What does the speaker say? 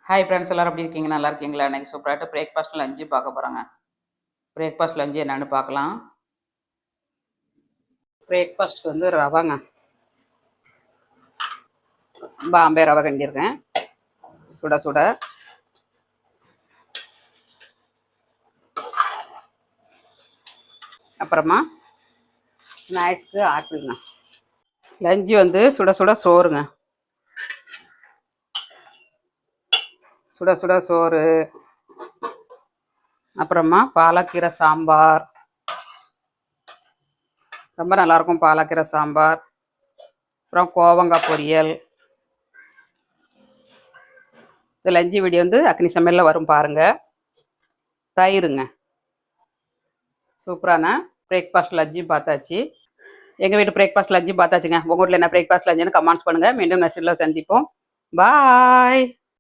Hi friends, எல்லோரும் எப்படி இருக்கீங்க? நல்லா இருக்கீங்களா? இன்றைக்கி சூப்பராகிட்டு பிரேக்ஃபாஸ்ட் லஞ்சு பார்க்க போகிறோங்க. பிரேக்ஃபாஸ்ட் லஞ்சு என்னென்னு பார்க்கலாம். பிரேக்ஃபாஸ்ட்டுக்கு வந்து ரவைங்க, பாம்பே ரவை கண்டிருக்கேன். சுட சுட அப்புறமா ஸ்நாக்ஸ்க்கு ஆப்பிளுங்க. லஞ்சு வந்து சுட சுட சோறுங்க. சுட சுட சோறு, அப்புறமா பாலக்கீரை சாம்பார். ரொம்ப நல்லாயிருக்கும் பாலக்கீரை சாம்பார். அப்புறம் கோவங்காய் பொரியல். இந்த லஞ்சு வீடியோ வந்து அக்னி சமையலில் வரும் பாருங்கள். தயிருங்க. சூப்பரான பிரேக்ஃபாஸ்ட் லஞ்சும் பார்த்தாச்சு. எங்கள் வீட்டு பிரேக்ஃபாஸ்ட் லஞ்சும் பார்த்தாச்சுங்க. உங்கள் வீட்டில் என்ன பிரேக்ஃபாஸ்ட் லஞ்சுன்னு கமெண்ட்ஸ் பண்ணுங்கள். மீண்டும் நெக்ஸ்ட் வீடியோவில் சந்திப்போம். பாய்.